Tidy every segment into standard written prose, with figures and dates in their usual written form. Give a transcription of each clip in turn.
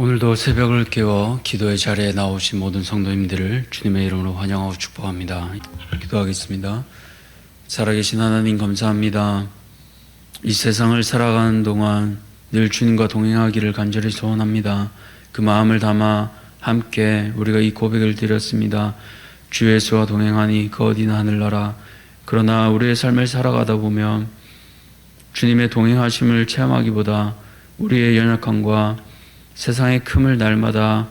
오늘도 새벽을 깨워 기도의 자리에 나오신 모든 성도님들을 주님의 이름으로 환영하고 축복합니다. 기도하겠습니다. 살아계신 하나님 감사합니다. 이 세상을 살아가는 동안 늘 주님과 동행하기를 간절히 소원합니다. 그 마음을 담아 함께 우리가 이 고백을 드렸습니다. 주 예수와 동행하니 그 어디나 하늘나라. 그러나 우리의 삶을 살아가다 보면 주님의 동행하심을 체험하기보다 우리의 연약함과 세상의 큼을 날마다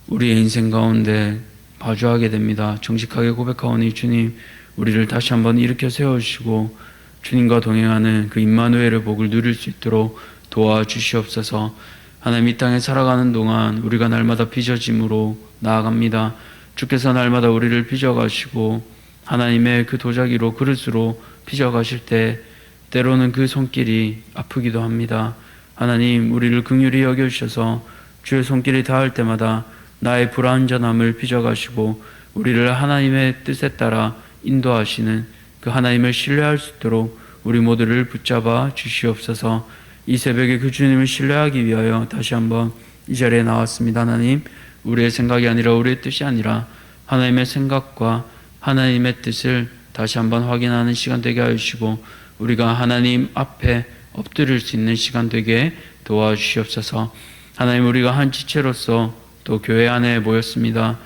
우리의 인생 가운데 마주하게 됩니다. 정직하게 고백하오니 주님, 우리를 다시 한번 일으켜 세우시고 주님과 동행하는 그 임마누엘의 복을 누릴 수 있도록 도와주시옵소서. 하나님, 이 땅에 살아가는 동안 우리가 날마다 빚어짐으로 나아갑니다. 주께서 날마다 우리를 빚어가시고 하나님의 그 도자기로 그릇으로 빚어가실 때 때로는 그 손길이 아프기도 합니다. 하나님, 우리를 긍휼히 여겨주셔서 주의 손길이 닿을 때마다 나의 불완전함을 빚어가시고 우리를 하나님의 뜻에 따라 인도하시는 그 하나님을 신뢰할 수 있도록 우리 모두를 붙잡아 주시옵소서. 이 새벽에 그 주님을 신뢰하기 위하여 다시 한번 이 자리에 나왔습니다. 하나님, 우리의 생각이 아니라 우리의 뜻이 아니라 하나님의 생각과 하나님의 뜻을 다시 한번 확인하는 시간 되게 하시고 우리가 하나님 앞에 엎드릴 수 있는 시간 되게 도와주시옵소서. 하나님, 우리가 한 지체로서 또 교회 안에 모였습니다.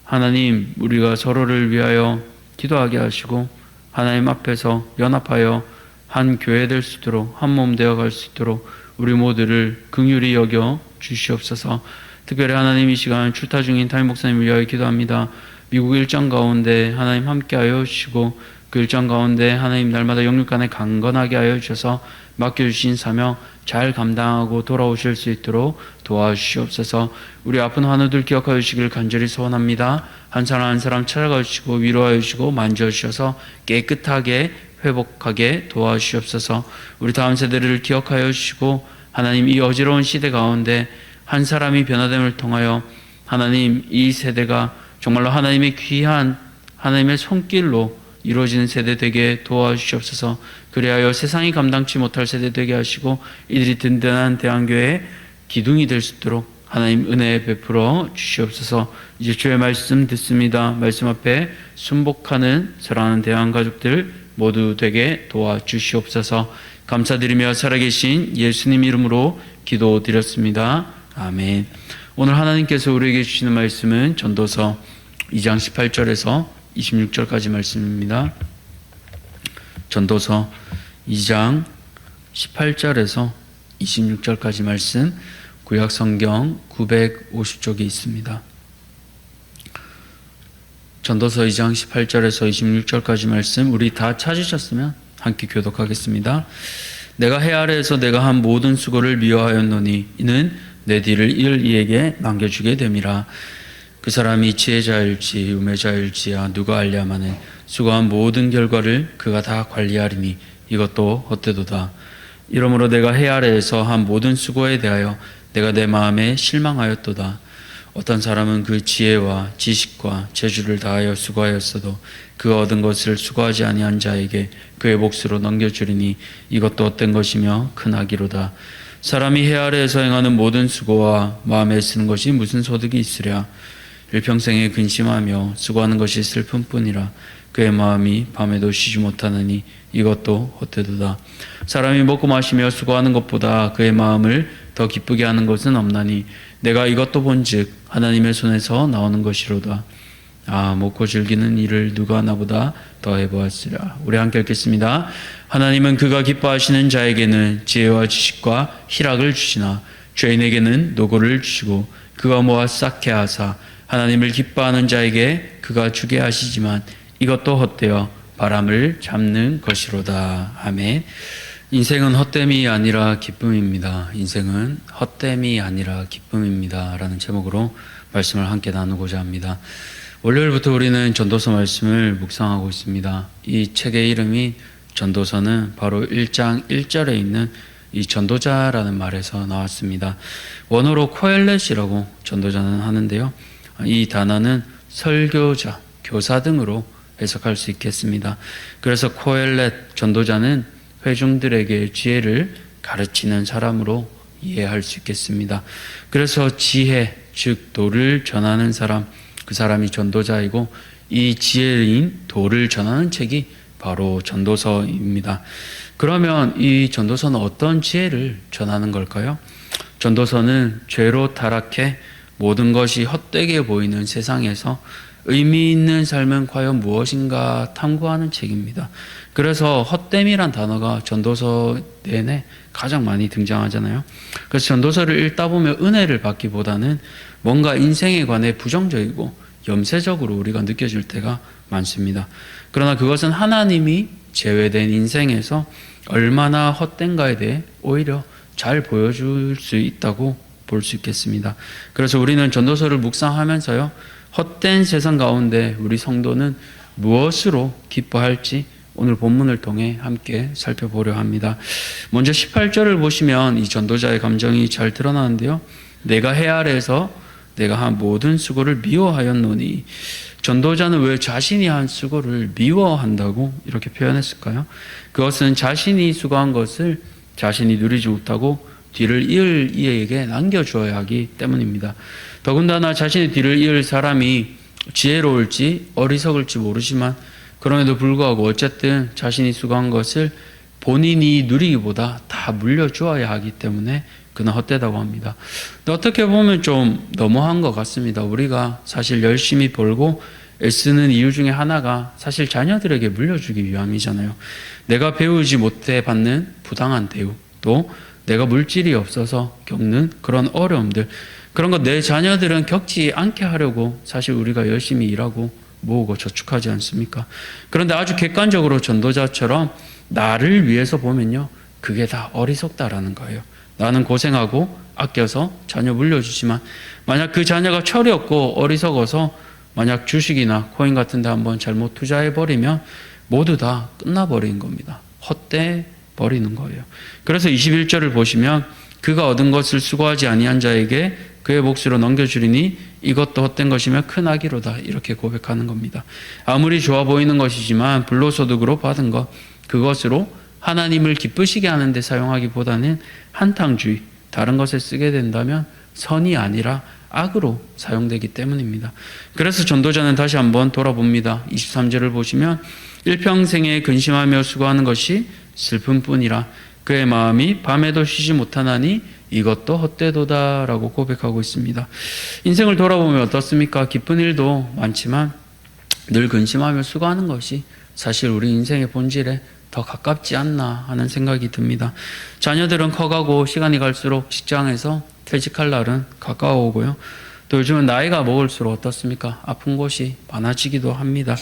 하나님, 우리가 서로를 위하여 기도하게 하시고 하나님 앞에서 연합하여 한 교회 될 수 있도록 한 몸 되어 갈 수 있도록 우리 모두를 긍휼히 여겨 주시옵소서. 특별히 하나님, 이 시간 출타 중인 담임 목사님을 위하여 기도합니다. 미국 일정 가운데 하나님 함께하여 주시고 그 일정 가운데 하나님 날마다 영육간에 강건하게 하여 주셔서 맡겨주신 사명 잘 감당하고 돌아오실 수 있도록 도와주시옵소서. 우리 아픈 환우들 기억하여 주시길 간절히 소원합니다. 한 사람 한 사람 찾아가 주시고 위로하여 주시고 만져주셔서 깨끗하게 회복하게 도와주시옵소서. 우리 다음 세대를 기억하여 주시고 하나님, 이 어지러운 시대 가운데 한 사람이 변화됨을 통하여 하나님, 이 세대가 정말로 하나님의 귀한 하나님의 손길로 이루어지는 세대 되게 도와주시옵소서. 그리하여 세상이 감당치 못할 세대 되게 하시고 이들이 든든한 대한교회의 기둥이 될 수 있도록 하나님 은혜 베풀어 주시옵소서. 이제 주의 말씀 듣습니다. 말씀 앞에 순복하는 사랑하는 대한가족들 모두 되게 도와주시옵소서. 감사드리며 살아계신 예수님 이름으로 기도드렸습니다. 아멘. 오늘 하나님께서 우리에게 주시는 말씀은 전도서 2장 18절에서 26절까지 말씀입니다. 전도서 2장 18절에서 26절까지 말씀, 구약성경 950쪽에 있습니다. 전도서 2장 18절에서 26절까지 말씀, 우리 다 찾으셨으면 함께 교독하겠습니다. 내가 해 아래에서 내가 한 모든 수고를 미워하였노니 이는 내 뒤를 이을 이에게 남겨주게 됨이라. 그 사람이 지혜자일지 우매자일지야 누가 알랴마는 수고한 모든 결과를 그가 다 관리하리니 이것도 헛되도다. 이러므로 내가 해 아래에서 한 모든 수고에 대하여 내가 내 마음에 실망하였도다. 어떤 사람은 그 지혜와 지식과 재주를 다하여 수고하였어도 그 얻은 것을 수고하지 아니한 자에게 그의 몫으로 넘겨주리니 이것도 헛된 것이며 큰 악이로다. 사람이 해 아래에서 행하는 모든 수고와 마음에 쓰는 것이 무슨 소득이 있으랴. 일평생에 근심하며 수고하는 것이 슬픔뿐이라. 그의 마음이 밤에도 쉬지 못하느니 이것도 헛되도다. 사람이 먹고 마시며 수고하는 것보다 그의 마음을 더 기쁘게 하는 것은 없나니 내가 이것도 본즉 하나님의 손에서 나오는 것이로다. 아, 먹고 즐기는 일을 누가 나보다 더 해보았으랴. 우리 함께 읽겠습니다. 하나님은 그가 기뻐하시는 자에게는 지혜와 지식과 희락을 주시나 죄인에게는 노고를 주시고 그가 모아 쌓게 하사 하나님을 기뻐하는 자에게 그가 주게 하시지만 이것도 헛되어 바람을 잡는 것이로다. 아멘. 인생은 헛됨이 아니라 기쁨입니다. 인생은 헛됨이 아니라 기쁨입니다. 라는 제목으로 말씀을 함께 나누고자 합니다. 월요일부터 우리는 전도서 말씀을 묵상하고 있습니다. 이 책의 이름이 전도서는 바로 1장 1절에 있는 이 전도자라는 말에서 나왔습니다. 원어로 코엘렛이라고 전도자는 하는데요. 이 단어는 설교자, 교사 등으로 해석할 수 있겠습니다. 그래서 코엘렛 전도자는 회중들에게 지혜를 가르치는 사람으로 이해할 수 있겠습니다. 그래서 지혜, 즉 도를 전하는 사람, 그 사람이 전도자이고 이 지혜인 도를 전하는 책이 바로 전도서입니다. 그러면 이 전도서는 어떤 지혜를 전하는 걸까요? 전도서는 죄로 타락해 모든 것이 헛되게 보이는 세상에서 의미 있는 삶은 과연 무엇인가 탐구하는 책입니다. 그래서 헛됨이란 단어가 전도서 내내 가장 많이 등장하잖아요. 그래서 전도서를 읽다 보면 은혜를 받기보다는 뭔가 인생에 관해 부정적이고 염세적으로 우리가 느껴질 때가 많습니다. 그러나 그것은 하나님이 제외된 인생에서 얼마나 헛된가에 대해 오히려 잘 보여줄 수 있다고 볼 수 있겠습니다. 그래서 우리는 전도서를 묵상하면서요, 헛된 세상 가운데 우리 성도는 무엇으로 기뻐할지 오늘 본문을 통해 함께 살펴보려 합니다. 먼저 18절을 보시면 이 전도자의 감정이 잘 드러나는데요. 내가 해 아래에서 내가 한 모든 수고를 미워하였노니. 전도자는 왜 자신이 한 수고를 미워한다고 이렇게 표현했을까요? 그것은 자신이 수고한 것을 자신이 누리지 못하고 뒤를 이을 이에게 남겨주어야 하기 때문입니다. 더군다나 자신의 뒤를 이을 사람이 지혜로울지 어리석을지 모르지만 그럼에도 불구하고 어쨌든 자신이 수고한 것을 본인이 누리기보다 다 물려주어야 하기 때문에 그는 헛되다고 합니다. 근데 어떻게 보면 좀 너무한 것 같습니다. 우리가 사실 열심히 벌고 애쓰는 이유 중에 하나가 사실 자녀들에게 물려주기 위함이잖아요. 내가 배우지 못해 받는 부당한 대우, 또 내가 물질이 없어서 겪는 그런 어려움들, 그런 거 내 자녀들은 겪지 않게 하려고 사실 우리가 열심히 일하고 모으고 저축하지 않습니까? 그런데 아주 객관적으로 전도자처럼 나를 위해서 보면요, 그게 다 어리석다라는 거예요. 나는 고생하고 아껴서 자녀 물려주지만 만약 그 자녀가 철이 없고 어리석어서 만약 주식이나 코인 같은 데 한번 잘못 투자해버리면 모두 다 끝나버린 겁니다. 헛돼 버리는 거예요. 그래서 21절을 보시면 그가 얻은 것을 수고하지 아니한 자에게 그의 몫으로 넘겨주리니 이것도 헛된 것이며 큰 악이로다, 이렇게 고백하는 겁니다. 아무리 좋아 보이는 것이지만 불로소득으로 받은 것, 그것으로 하나님을 기쁘시게 하는 데 사용하기보다는 한탕주의, 다른 것에 쓰게 된다면 선이 아니라 악으로 사용되기 때문입니다. 그래서 전도자는 다시 한번 돌아봅니다. 23절을 보시면 일평생에 근심하며 수고하는 것이 슬픔뿐이라 그의 마음이 밤에도 쉬지 못하나니 이것도 헛되도다라고 고백하고 있습니다. 인생을 돌아보면 어떻습니까? 기쁜 일도 많지만 늘 근심하며 수고하는 것이 사실 우리 인생의 본질에 더 가깝지 않나 하는 생각이 듭니다. 자녀들은 커가고 시간이 갈수록 직장에서 퇴직할 날은 가까워오고요. 또 요즘은 나이가 먹을수록 어떻습니까? 아픈 곳이 많아지기도 합니다.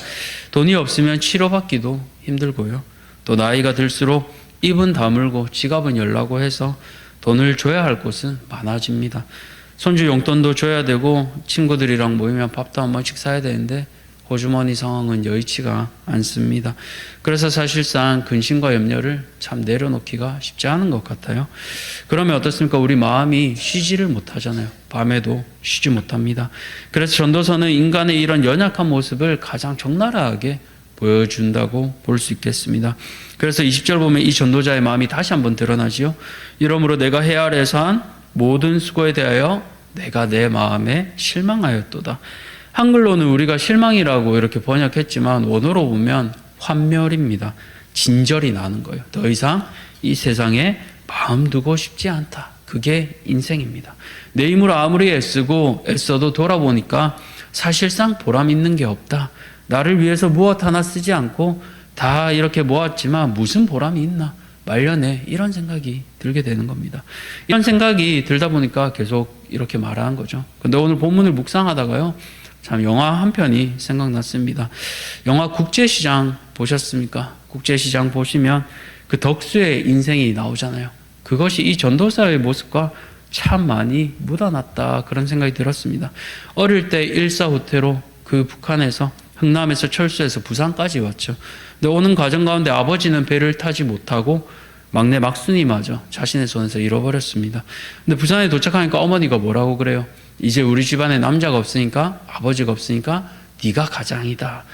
돈이 없으면 치료받기도 힘들고요. 또 나이가 들수록 입은 다물고 지갑은 열라고 해서 돈을 줘야 할 곳은 많아집니다. 손주 용돈도 줘야 되고 친구들이랑 모이면 밥도 한 번씩 사야 되는데 호주머니 상황은 여의치가 않습니다. 그래서 사실상 근심과 염려를 참 내려놓기가 쉽지 않은 것 같아요. 그러면 어떻습니까? 우리 마음이 쉬지를 못하잖아요. 밤에도 쉬지 못합니다. 그래서 전도서는 인간의 이런 연약한 모습을 가장 적나라하게 보여준다고 볼 수 있겠습니다. 그래서 20절 보면 이 전도자의 마음이 다시 한번 드러나지요. 이러므로 내가 해 아래에서 한 모든 수고에 대하여 내가 내 마음에 실망하였도다. 한글로는 우리가 실망이라고 이렇게 번역했지만 원어로 보면 환멸입니다. 진절이 나는 거예요. 더 이상 이 세상에 마음 두고 싶지 않다. 그게 인생입니다. 내 힘으로 아무리 애쓰고 애써도 돌아보니까 사실상 보람 있는 게 없다. 나를 위해서 무엇 하나 쓰지 않고 다 이렇게 모았지만 무슨 보람이 있나? 말년에 이런 생각이 들게 되는 겁니다. 이런 생각이 들다 보니까 계속 이렇게 말하는 거죠. 근데 오늘 본문을 묵상하다가요, 참 영화 한 편이 생각났습니다. 영화 국제시장 보셨습니까? 국제시장 보시면 그 덕수의 인생이 나오잖아요. 그것이 이 전도사의 모습과 참 많이 묻어났다, 그런 생각이 들었습니다. 어릴 때 일사후퇴로 그 북한에서 흥남에서 철수해서 부산까지 왔죠. 근데 오는 과정 가운데 아버지는 배를 타지 못하고 막내 막순이마저 자신의 손에서 잃어버렸습니다. 근데 부산에 도착하니까 어머니가 뭐라고 그래요? 이제 우리 집안에 남자가 없으니까, 아버지가 없으니까 네가 가장이다.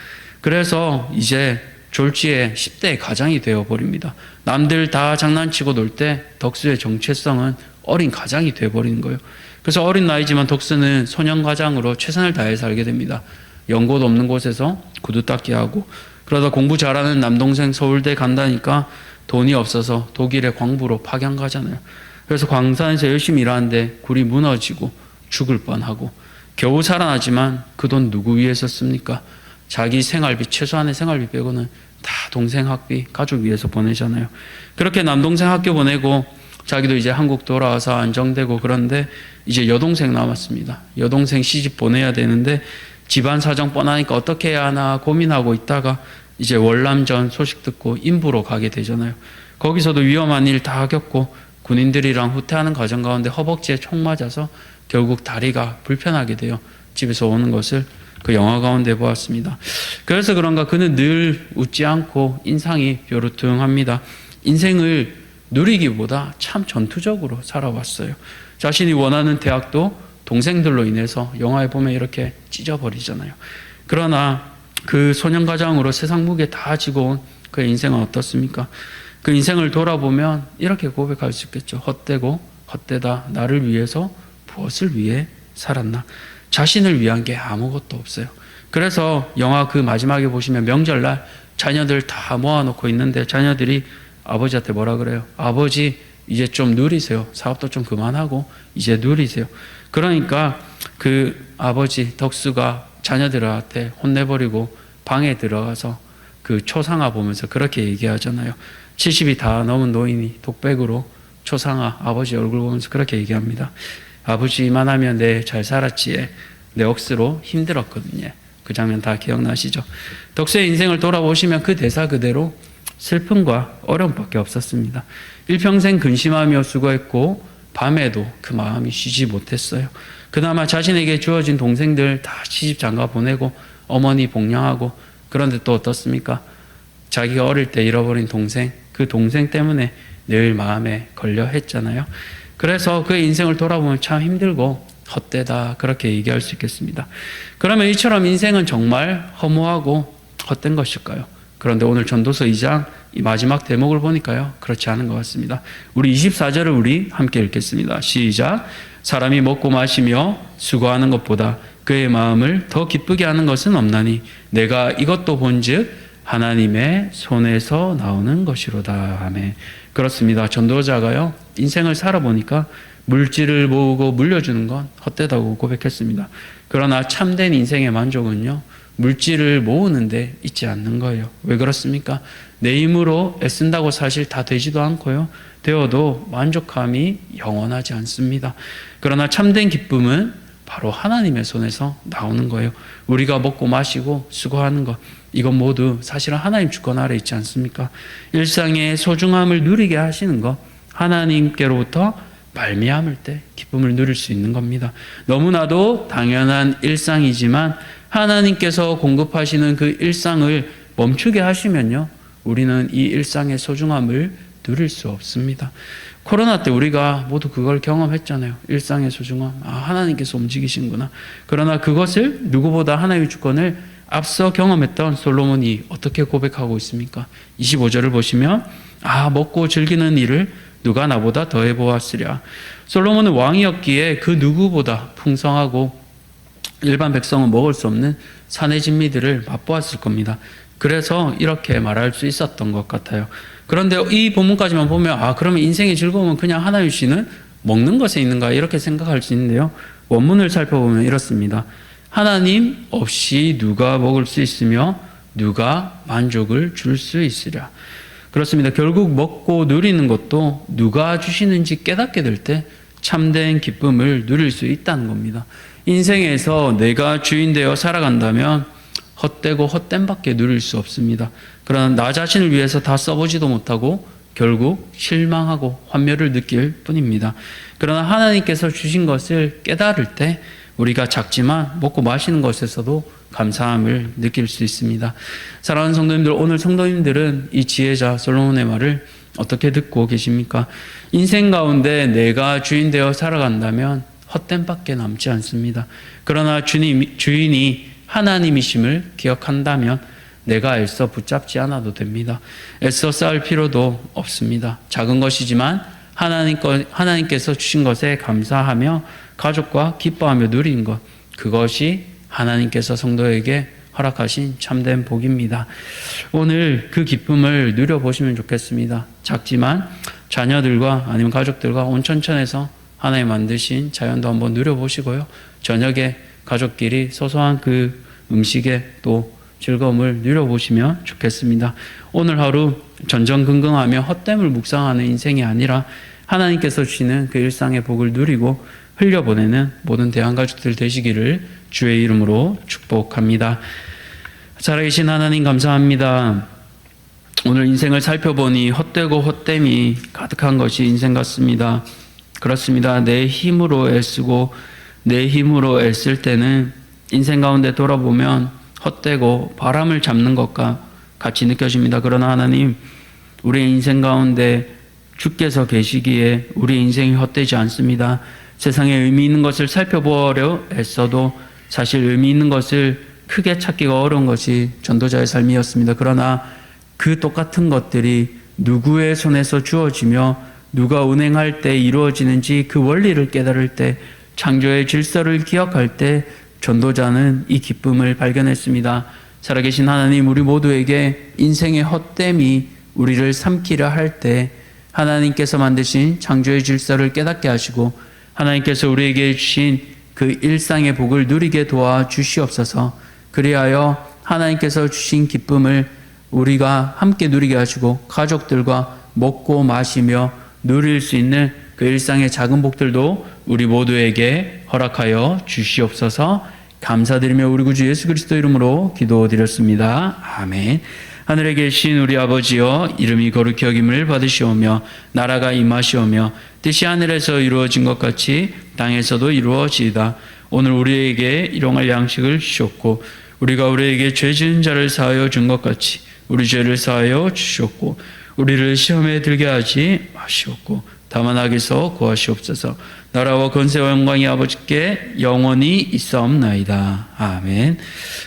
그래서 이제 졸지에 10대의 가장이 되어버립니다. 남들 다 장난치고 놀 때 덕수의 정체성은 어린 가장이 돼버리는 거예요. 그래서 어린 나이지만 덕수는 소년 가장으로 최선을 다해 살게 됩니다. 연고도 없는 곳에서 구두 닦기 하고, 그러다 공부 잘하는 남동생 서울대 간다니까 돈이 없어서 독일의 광부로 파견 가잖아요. 그래서 광산에서 열심히 일하는데 굴이 무너지고 죽을 뻔하고, 겨우 살아나지만 그 돈 누구 위해서 씁니까? 자기 생활비, 최소한의 생활비 빼고는 다 동생 학비, 가족 위해서 보내잖아요. 그렇게 남동생 학교 보내고 자기도 이제 한국 돌아와서 안정되고, 그런데 이제 여동생 남았습니다. 여동생 시집 보내야 되는데 집안 사정 뻔하니까 어떻게 해야 하나 고민하고 있다가 이제 월남전 소식 듣고 인부로 가게 되잖아요. 거기서도 위험한 일 다 겪고 군인들이랑 후퇴하는 과정 가운데 허벅지에 총 맞아서 결국 다리가 불편하게 돼요. 집에서 오는 것을 그 영화 가운데 보았습니다. 그래서 그런가 그는 늘 웃지 않고 인상이 뾰루퉁합니다. 인생을 누리기보다 참 전투적으로 살아왔어요. 자신이 원하는 대학도 동생들로 인해서 영화에 보면 이렇게 찢어버리잖아요. 그러나 그 소년가장으로 세상 무게 다 지고 온 그의 인생은 어떻습니까? 그 인생을 돌아보면 이렇게 고백할 수 있겠죠. 헛되고 헛되다. 나를 위해서 무엇을 위해 살았나? 자신을 위한 게 아무것도 없어요. 그래서 영화 그 마지막에 보시면 명절날 자녀들 다 모아놓고 있는데 자녀들이 아버지한테 뭐라 그래요? 아버지 이제 좀 누리세요. 사업도 좀 그만하고 이제 누리세요. 그러니까 그 아버지 덕수가 자녀들한테 혼내버리고 방에 들어가서 그 초상화 보면서 그렇게 얘기하잖아요. 70이 다 넘은 노인이 독백으로 초상화 아버지 얼굴 보면서 그렇게 얘기합니다. 아버지만 하면 내 잘 살았지에 내 억수로 힘들었거든요. 그 장면 다 기억나시죠? 덕수의 인생을 돌아보시면 그 대사 그대로 슬픔과 어려움밖에 없었습니다. 일평생 근심하며 수고했고 밤에도 그 마음이 쉬지 못했어요. 그나마 자신에게 주어진 동생들 다 시집 장가 보내고 어머니 복양하고, 그런데 또 어떻습니까? 자기가 어릴 때 잃어버린 동생, 그 동생 때문에 늘 마음에 걸려 했잖아요. 그래서 그의 인생을 돌아보면 참 힘들고 헛되다 그렇게 얘기할 수 있겠습니다. 그러면 이처럼 인생은 정말 허무하고 헛된 것일까요? 그런데 오늘 전도서 2장 이 마지막 대목을 보니까요, 그렇지 않은 것 같습니다. 우리 24절을 우리 함께 읽겠습니다. 시작. 사람이 먹고 마시며 수고하는 것보다 그의 마음을 더 기쁘게 하는 것은 없나니 내가 이것도 본즉 하나님의 손에서 나오는 것이로다. 아멘. 그렇습니다. 전도자가요, 인생을 살아보니까 물질을 모으고 물려주는 건 헛되다고 고백했습니다. 그러나 참된 인생의 만족은요, 물질을 모으는데 있지 않는 거예요. 왜 그렇습니까? 내 힘으로 애쓴다고 사실 다 되지도 않고요, 되어도 만족함이 영원하지 않습니다. 그러나 참된 기쁨은 바로 하나님의 손에서 나오는 거예요. 우리가 먹고 마시고 수고하는 것, 이건 모두 사실은 하나님 주권 아래 있지 않습니까? 일상의 소중함을 누리게 하시는 것, 하나님께로부터 말미암을 때 기쁨을 누릴 수 있는 겁니다. 너무나도 당연한 일상이지만 하나님께서 공급하시는 그 일상을 멈추게 하시면요, 우리는 이 일상의 소중함을 누릴 수 없습니다. 코로나 때 우리가 모두 그걸 경험했잖아요. 일상의 소중함. 하나님께서 움직이시는구나. 그러나 그것을 누구보다 하나님의 주권을 앞서 경험했던 솔로몬이 어떻게 고백하고 있습니까? 25절을 보시면 먹고 즐기는 일을 누가 나보다 더해 보았으랴. 솔로몬은 왕이었기에 그 누구보다 풍성하고 일반 백성은 먹을 수 없는 산의 진미들을 맛보았을 겁니다. 그래서 이렇게 말할 수 있었던 것 같아요. 그런데 이 본문까지만 보면 그러면 인생의 즐거움은 그냥 하나님 주시는 먹는 것에 있는가 이렇게 생각할 수 있는데요. 원문을 살펴보면 이렇습니다. 하나님 없이 누가 먹을 수 있으며 누가 만족을 줄 수 있으랴. 그렇습니다. 결국 먹고 누리는 것도 누가 주시는지 깨닫게 될 때 참된 기쁨을 누릴 수 있다는 겁니다. 인생에서 내가 주인 되어 살아간다면 헛되고 헛됨밖에 누릴 수 없습니다. 그러나 나 자신을 위해서 다 써보지도 못하고 결국 실망하고 환멸을 느낄 뿐입니다. 그러나 하나님께서 주신 것을 깨달을 때 우리가 작지만 먹고 마시는 것에서도 감사함을 느낄 수 있습니다. 사랑하는 성도님들, 오늘 성도님들은 이 지혜자 솔로몬의 말을 어떻게 듣고 계십니까? 인생 가운데 내가 주인 되어 살아간다면 헛됨밖에 남지 않습니다. 그러나 주인이 하나님이심을 기억한다면 내가 애써 붙잡지 않아도 됩니다. 애써 쌓을 필요도 없습니다. 작은 것이지만 하나님께서 주신 것에 감사하며 가족과 기뻐하며 누리는 것, 그것이 하나님께서 성도에게 허락하신 참된 복입니다. 오늘 그 기쁨을 누려보시면 좋겠습니다. 작지만 자녀들과 아니면 가족들과 온천천에서 하나님 만드신 자연도 한번 누려보시고요. 저녁에 가족끼리 소소한 그 음식에 또 즐거움을 누려보시면 좋겠습니다. 오늘 하루 전전긍긍하며 헛됨을 묵상하는 인생이 아니라 하나님께서 주시는 그 일상의 복을 누리고 흘려보내는 모든 대한가족들 되시기를 주의 이름으로 축복합니다. 살아계신 하나님 감사합니다. 오늘 인생을 살펴보니 헛되고 헛됨이 가득한 것이 인생 같습니다. 그렇습니다. 내 힘으로 애쓰고 내 힘으로 애쓸 때는 인생 가운데 돌아보면 헛되고 바람을 잡는 것과 같이 느껴집니다. 그러나 하나님, 우리의 인생 가운데 주께서 계시기에 우리의 인생이 헛되지 않습니다. 세상에 의미 있는 것을 살펴보려 애써도 사실 의미 있는 것을 크게 찾기가 어려운 것이 전도자의 삶이었습니다. 그러나 그 똑같은 것들이 누구의 손에서 주어지며 누가 운행할 때 이루어지는지 그 원리를 깨달을 때, 창조의 질서를 기억할 때 전도자는 이 기쁨을 발견했습니다. 살아계신 하나님, 우리 모두에게 인생의 헛됨이 우리를 삼키려 할 때 하나님께서 만드신 창조의 질서를 깨닫게 하시고 하나님께서 우리에게 주신 그 일상의 복을 누리게 도와주시옵소서. 그리하여 하나님께서 주신 기쁨을 우리가 함께 누리게 하시고 가족들과 먹고 마시며 누릴 수 있는 그 일상의 작은 복들도 우리 모두에게 허락하여 주시옵소서. 감사드리며 우리 구주 예수 그리스도 이름으로 기도드렸습니다. 아멘. 하늘에 계신 우리 아버지여, 이름이 거룩히 여김을 받으시오며 나라가 임하시오며 뜻이 하늘에서 이루어진 것 같이 땅에서도 이루어지이다. 오늘 우리에게 일용할 양식을 주셨고 우리가 우리에게 죄 지은 자를 사하여 준 것 같이 우리 죄를 사하여 주셨고 우리를 시험에 들게 하지 마시옵고 다만 악에서 구하시옵소서. 나라와 권세와 영광이 아버지께 영원히 있사옵나이다. 아멘.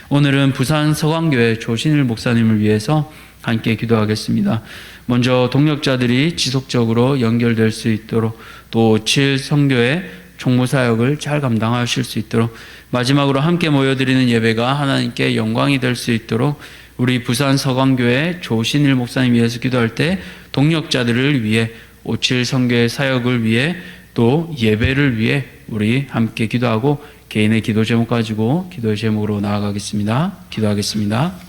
오늘은 부산 서강교회 조신일 목사님을 위해서 함께 기도하겠습니다. 먼저 동역자들이 지속적으로 연결될 수 있도록, 또 7 성교회 총무사역을 잘 감당하실 수 있도록, 마지막으로 함께 모여드리는 예배가 하나님께 영광이 될 수 있도록 우리 부산 서강교회 조신일 목사님 위해서 기도할 때 동역자들을 위해, 57 성교회 사역을 위해, 또 예배를 위해 우리 함께 기도하고 개인의 기도 제목 가지고 기도의 제목으로 나아가겠습니다. 기도하겠습니다.